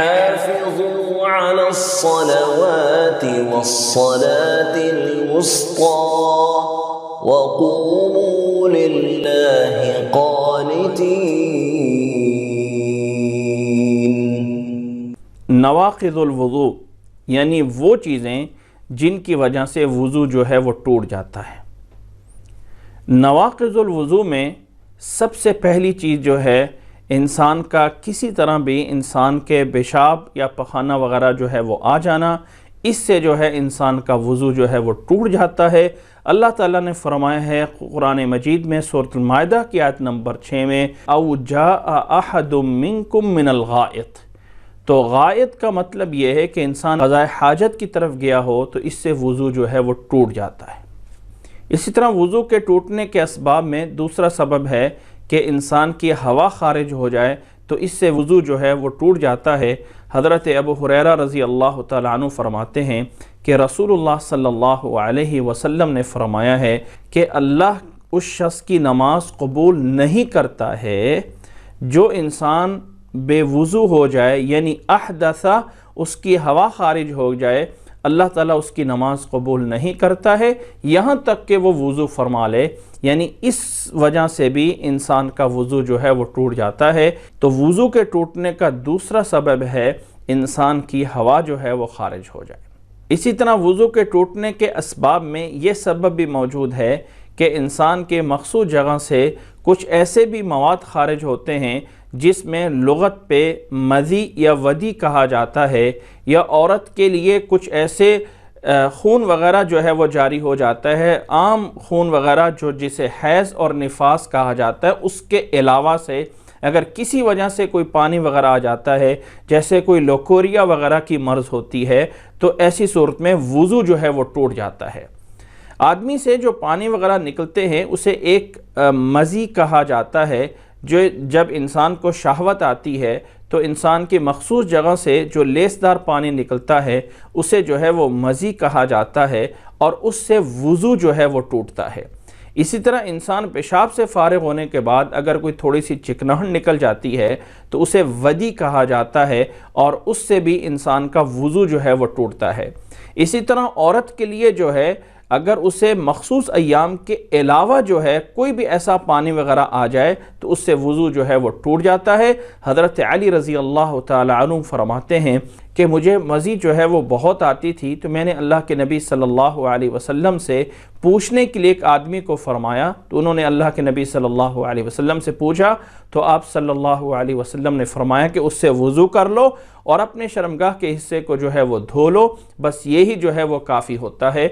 حافظوا على الصلوات والصلاة الوسطى وقوموا لله قانتين۔ نواقض الوضوء یعنی وہ چیزیں جن کی وجہ سے وضو جو ہے وہ ٹوٹ جاتا ہے۔ نواقض الوضوء میں سب سے پہلی چیز جو ہے انسان کا کسی طرح بھی انسان کے پیشاب یا پخانہ وغیرہ جو ہے وہ آ جانا، اس سے جو ہے انسان کا وضو جو ہے وہ ٹوٹ جاتا ہے۔ اللہ تعالیٰ نے فرمایا ہے قرآن مجید میں سورۃ المائدہ کی آیت نمبر 6 میں او جاء احد منکم من الغائط، تو غائط کا مطلب یہ ہے کہ انسان قضاء حاجت کی طرف گیا ہو تو اس سے وضو جو ہے وہ ٹوٹ جاتا ہے۔ اسی طرح وضو کے ٹوٹنے کے اسباب میں دوسرا سبب ہے کہ انسان کی ہوا خارج ہو جائے تو اس سے وضو جو ہے وہ ٹوٹ جاتا ہے۔ حضرت ابو ہریرہ رضی اللہ تعالیٰ عنہ فرماتے ہیں کہ رسول اللہ صلی اللہ علیہ وسلم نے فرمایا ہے کہ اللہ اس شخص کی نماز قبول نہیں کرتا ہے جو انسان بے وضو ہو جائے، یعنی احدثہ، اس کی ہوا خارج ہو جائے، اللہ تعالیٰ اس کی نماز قبول نہیں کرتا ہے یہاں تک کہ وہ وضو فرما لے، یعنی اس وجہ سے بھی انسان کا وضو جو ہے وہ ٹوٹ جاتا ہے۔ تو وضو کے ٹوٹنے کا دوسرا سبب ہے انسان کی ہوا جو ہے وہ خارج ہو جائے۔ اسی طرح وضو کے ٹوٹنے کے اسباب میں یہ سبب بھی موجود ہے کہ انسان کے مخصوص جگہ سے کچھ ایسے بھی مواد خارج ہوتے ہیں جس میں لغت پہ مذی یا ودی کہا جاتا ہے، یا عورت کے لیے کچھ ایسے خون وغیرہ جو ہے وہ جاری ہو جاتا ہے، عام خون وغیرہ جو جسے حیض اور نفاس کہا جاتا ہے، اس کے علاوہ سے اگر کسی وجہ سے کوئی پانی وغیرہ آ جاتا ہے، جیسے کوئی لوکوریا وغیرہ کی مرض ہوتی ہے، تو ایسی صورت میں وضو جو ہے وہ ٹوٹ جاتا ہے۔ آدمی سے جو پانی وغیرہ نکلتے ہیں اسے ایک مذی کہا جاتا ہے، جو جب انسان کو شہوت آتی ہے تو انسان کی مخصوص جگہ سے جو لیسدار پانی نکلتا ہے اسے جو ہے وہ مذی کہا جاتا ہے، اور اس سے وضو جو ہے وہ ٹوٹتا ہے۔ اسی طرح انسان پیشاب سے فارغ ہونے کے بعد اگر کوئی تھوڑی سی چکناہٹ نکل جاتی ہے تو اسے ودی کہا جاتا ہے، اور اس سے بھی انسان کا وضو جو ہے وہ ٹوٹتا ہے۔ اسی طرح عورت کے لیے جو ہے اگر اسے مخصوص ایام کے علاوہ جو ہے کوئی بھی ایسا پانی وغیرہ آ جائے تو اس سے وضو جو ہے وہ ٹوٹ جاتا ہے۔ حضرت علی رضی اللہ تعالی عنہ فرماتے ہیں کہ مجھے مزید جو ہے وہ بہت آتی تھی تو میں نے اللہ کے نبی صلی اللہ علیہ وسلم سے پوچھنے کے لیے ایک آدمی کو فرمایا، تو انہوں نے اللہ کے نبی صلی اللہ علیہ وسلم سے پوچھا تو آپ صلی اللہ علیہ وسلم نے فرمایا کہ اس سے وضو کر لو اور اپنے شرمگاہ کے حصے کو جو ہے وہ دھو لو، بس یہی جو ہے وہ کافی ہوتا ہے۔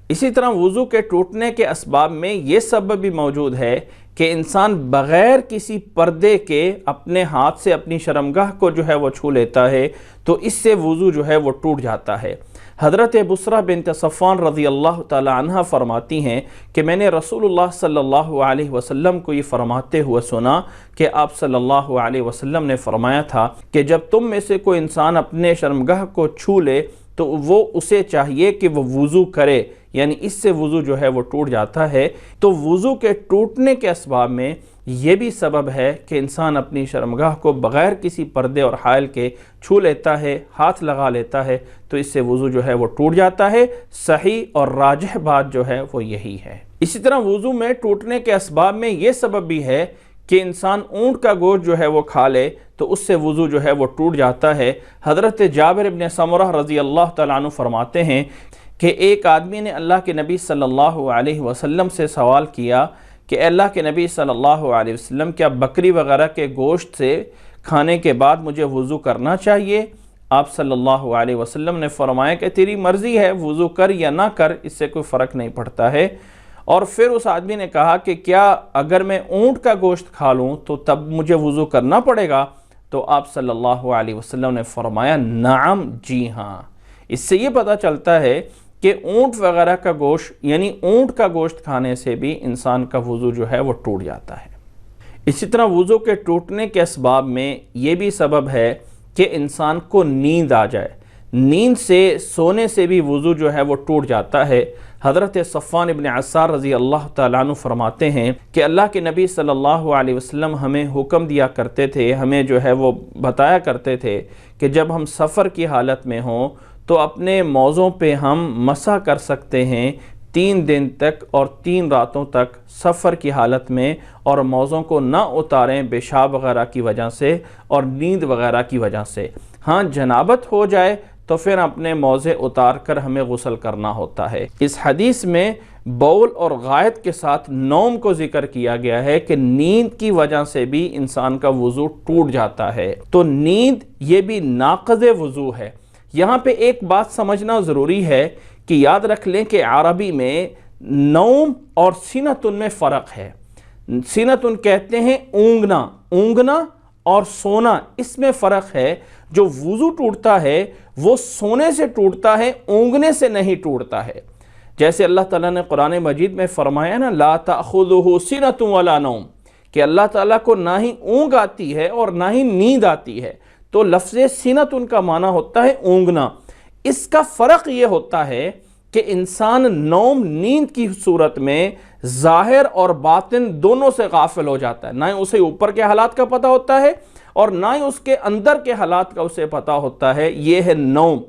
اسی طرح وضو کے ٹوٹنے کے اسباب میں یہ سبب بھی موجود ہے کہ انسان بغیر کسی پردے کے اپنے ہاتھ سے اپنی شرمگاہ کو جو ہے وہ چھو لیتا ہے تو اس سے وضو جو ہے وہ ٹوٹ جاتا ہے۔ حضرت بصرہ بنت صفوان رضی اللہ تعالی عنہ فرماتی ہیں کہ میں نے رسول اللہ صلی اللہ علیہ وسلم کو یہ فرماتے ہوئے سنا کہ آپ صلی اللہ علیہ وسلم نے فرمایا تھا کہ جب تم میں سے کوئی انسان اپنے شرمگاہ کو چھو لے تو وہ اسے چاہیے کہ وہ وضو کرے، یعنی اس سے وضو جو ہے وہ ٹوٹ جاتا ہے۔ تو وضو کے ٹوٹنے کے اسباب میں یہ بھی سبب ہے کہ انسان اپنی شرمگاہ کو بغیر کسی پردے اور حائل کے چھو لیتا ہے، ہاتھ لگا لیتا ہے، تو اس سے وضو جو ہے وہ ٹوٹ جاتا ہے۔ صحیح اور راجح بات جو ہے وہ یہی ہے۔ اسی طرح وضو میں ٹوٹنے کے اسباب میں یہ سبب بھی ہے کہ انسان اونٹ کا گوشت جو ہے وہ کھا لے تو اس سے وضو جو ہے وہ ٹوٹ جاتا ہے۔ حضرت جابر بن سمرہ رضی اللہ تعالیٰ عنہ فرماتے ہیں کہ ایک آدمی نے اللہ کے نبی صلی اللہ علیہ وسلم سے سوال کیا کہ اے اللہ کے نبی صلی اللہ علیہ وسلم، کیا بکری وغیرہ کے گوشت سے کھانے کے بعد مجھے وضو کرنا چاہیے؟ آپ صلی اللہ علیہ وسلم نے فرمایا کہ تیری مرضی ہے، وضو کر یا نہ کر، اس سے کوئی فرق نہیں پڑتا ہے۔ اور پھر اس آدمی نے کہا کہ کیا اگر میں اونٹ کا گوشت کھا لوں تو تب مجھے وضو کرنا پڑے گا؟ تو آپ صلی اللہ علیہ وسلم نے فرمایا نعم، جی ہاں۔ اس سے یہ پتہ چلتا ہے کہ اونٹ وغیرہ کا گوشت، یعنی اونٹ کا گوشت کھانے سے بھی انسان کا وضو جو ہے وہ ٹوٹ جاتا ہے۔ اسی طرح وضو کے ٹوٹنے کے اسباب میں یہ بھی سبب ہے کہ انسان کو نیند آ جائے۔ نیند سے، سونے سے بھی وضو جو ہے وہ ٹوٹ جاتا ہے۔ حضرت صفوان ابن عسار رضی اللہ تعالیٰ عنہ فرماتے ہیں کہ اللہ کے نبی صلی اللہ علیہ وسلم ہمیں حکم دیا کرتے تھے، ہمیں جو ہے وہ بتایا کرتے تھے کہ جب ہم سفر کی حالت میں ہوں تو اپنے موزوں پہ ہم مسح کر سکتے ہیں 3 دن تک اور 3 راتوں تک سفر کی حالت میں، اور موزوں کو نہ اتاریں پیشاب وغیرہ کی وجہ سے اور نیند وغیرہ کی وجہ سے۔ ہاں جنابت ہو جائے تو پھر اپنے موزے اتار کر ہمیں غسل کرنا ہوتا ہے۔ اس حدیث میں بول اور غائط کے ساتھ نوم کو ذکر کیا گیا ہے کہ نیند کی وجہ سے بھی انسان کا وضو ٹوٹ جاتا ہے، تو نیند یہ بھی ناقض وضو ہے۔ یہاں پہ ایک بات سمجھنا ضروری ہے کہ یاد رکھ لیں کہ عربی میں نوم اور سینتن میں فرق ہے۔ سینتن کہتے ہیں اونگنا، اونگنا اور سونا، اس میں فرق ہے۔ جو وضو ٹوٹتا ہے وہ سونے سے ٹوٹتا ہے، اونگنے سے نہیں ٹوٹتا ہے۔ جیسے اللہ تعالیٰ نے قرآن مجید میں فرمایا نا لا تأخذہ سنۃ ولا نوم، کہ اللہ تعالیٰ کو نہ ہی اونگ آتی ہے اور نہ ہی نیند آتی ہے، تو لفظ سنۃ کا معنی ہوتا ہے اونگنا۔ اس کا فرق یہ ہوتا ہے کہ انسان نوم نیند کی صورت میں ظاہر اور باطن دونوں سے غافل ہو جاتا ہے، نہ ہی اسے اوپر کے حالات کا پتہ ہوتا ہے اور نہ ہی اس کے اندر کے حالات کا اسے پتہ ہوتا ہے، یہ ہے نوم۔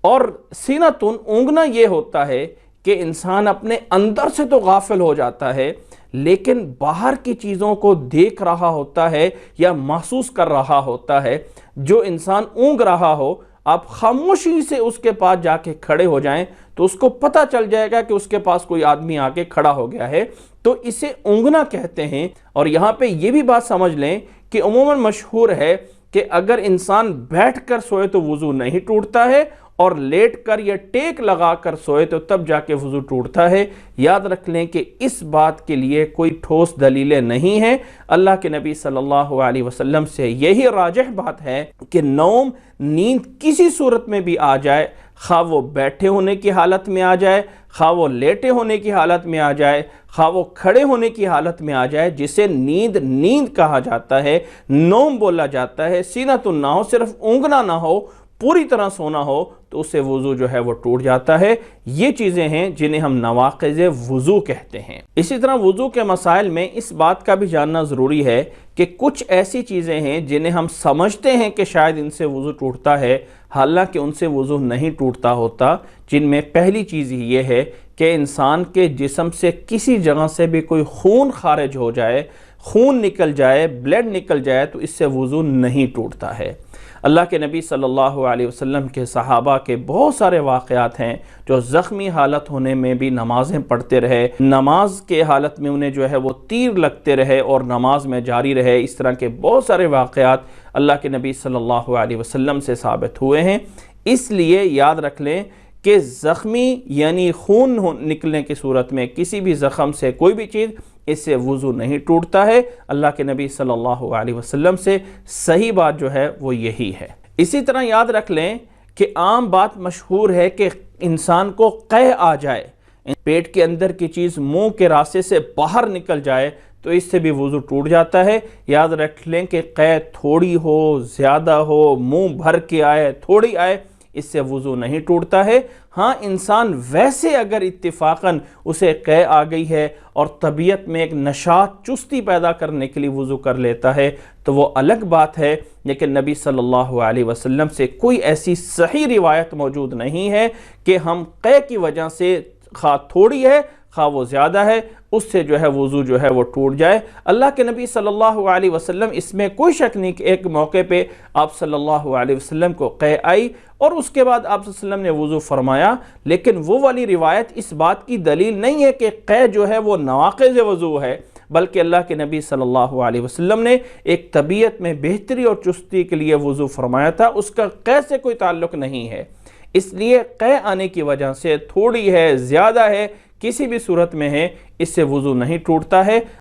اور سینتن اونگنا یہ ہوتا ہے کہ انسان اپنے اندر سے تو غافل ہو جاتا ہے لیکن باہر کی چیزوں کو دیکھ رہا ہوتا ہے یا محسوس کر رہا ہوتا ہے۔ جو انسان اونگ رہا ہو، آپ خاموشی سے اس کے پاس جا کے کھڑے ہو جائیں تو اس کو پتہ چل جائے گا کہ اس کے پاس کوئی آدمی آ کے کھڑا ہو گیا ہے، تو اسے اونگنا کہتے ہیں۔ اور یہاں پہ یہ بھی بات سمجھ لیں کہ عموماً مشہور ہے کہ اگر انسان بیٹھ کر سوئے تو وضو نہیں ٹوٹتا ہے، اور لیٹ کر یا ٹیک لگا کر سوئے تو تب جا کے وضو ٹوٹتا ہے۔ یاد رکھ لیں کہ اس بات کے لیے کوئی ٹھوس دلیلیں نہیں ہیں۔ اللہ کے نبی صلی اللہ علیہ وسلم سے یہی راجح بات ہے کہ نوم نیند کسی صورت میں بھی آ جائے، خواہ وہ بیٹھے ہونے کی حالت میں آ جائے، خواہ وہ لیٹے ہونے کی حالت میں آ جائے، خواہ وہ کھڑے ہونے کی حالت میں آ جائے، جسے نیند کہا جاتا ہے، نوم بولا جاتا ہے، سینتن نہ ہو، صرف اونگنا نہ ہو، پوری طرح سونا ہو، تو اسے وضو جو ہے وہ ٹوٹ جاتا ہے۔ یہ چیزیں ہیں جنہیں ہم نواقض وضو کہتے ہیں۔ اسی طرح وضو کے مسائل میں اس بات کا بھی جاننا ضروری ہے کہ کچھ ایسی چیزیں ہیں جنہیں ہم سمجھتے ہیں کہ شاید ان سے وضو ٹوٹتا ہے، حالانکہ ان سے وضو نہیں ٹوٹتا ہوتا، جن میں پہلی چیز یہ ہے کہ انسان کے جسم سے کسی جگہ سے بھی کوئی خون خارج ہو جائے، خون نکل جائے، بلڈ نکل جائے، تو اس سے وضو نہیں ٹوٹتا ہے۔ اللہ کے نبی صلی اللہ علیہ وسلم کے صحابہ کے بہت سارے واقعات ہیں جو زخمی حالت ہونے میں بھی نمازیں پڑھتے رہے، نماز کے حالت میں انہیں جو ہے وہ تیر لگتے رہے اور نماز میں جاری رہے۔ اس طرح کے بہت سارے واقعات اللہ کے نبی صلی اللہ علیہ وسلم سے ثابت ہوئے ہیں۔ اس لیے یاد رکھ لیں کہ زخمی یعنی خون نکلنے کی صورت میں کسی بھی زخم سے کوئی بھی چیز، اس سے وضو نہیں ٹوٹتا ہے۔ اللہ کے نبی صلی اللہ علیہ وسلم سے صحیح بات جو ہے وہ یہی ہے۔ اسی طرح یاد رکھ لیں کہ عام بات مشہور ہے کہ انسان کو قے آ جائے، پیٹ کے اندر کی چیز منہ کے راستے سے باہر نکل جائے تو اس سے بھی وضو ٹوٹ جاتا ہے۔ یاد رکھ لیں کہ قے تھوڑی ہو، زیادہ ہو، منہ بھر کے آئے، تھوڑی آئے، اس سے وضو نہیں ٹوٹتا ہے۔ ہاں انسان ویسے اگر اتفاقاً اسے قے آ گئی ہے اور طبیعت میں ایک نشاط چستی پیدا کرنے کے لیے وضو کر لیتا ہے تو وہ الگ بات ہے، لیکن نبی صلی اللہ علیہ وسلم سے کوئی ایسی صحیح روایت موجود نہیں ہے کہ ہم قے کی وجہ سے خواہ تھوڑی ہے خواہ وہ زیادہ ہے، اس سے جو ہے وضو جو ہے وہ ٹوٹ جائے۔ اللہ کے نبی صلی اللہ علیہ وسلم، اس میں کوئی شک نہیں کہ ایک موقع پہ آپ صلی اللہ علیہ وسلم کو قے آئی اور اس کے بعد آپ صلی اللہ علیہ وسلم نے وضو فرمایا، لیکن وہ والی روایت اس بات کی دلیل نہیں ہے کہ قے جو ہے وہ نواقض وضو ہے، بلکہ اللہ کے نبی صلی اللہ علیہ وسلم نے ایک طبیعت میں بہتری اور چستی کے لیے وضو فرمایا تھا، اس کا قے سے کوئی تعلق نہیں ہے۔ اس لیے قے آنے کی وجہ سے تھوڑی ہے، زیادہ ہے، کسی بھی صورت میں ہے، اس سے وضو نہیں ٹوٹتا ہے۔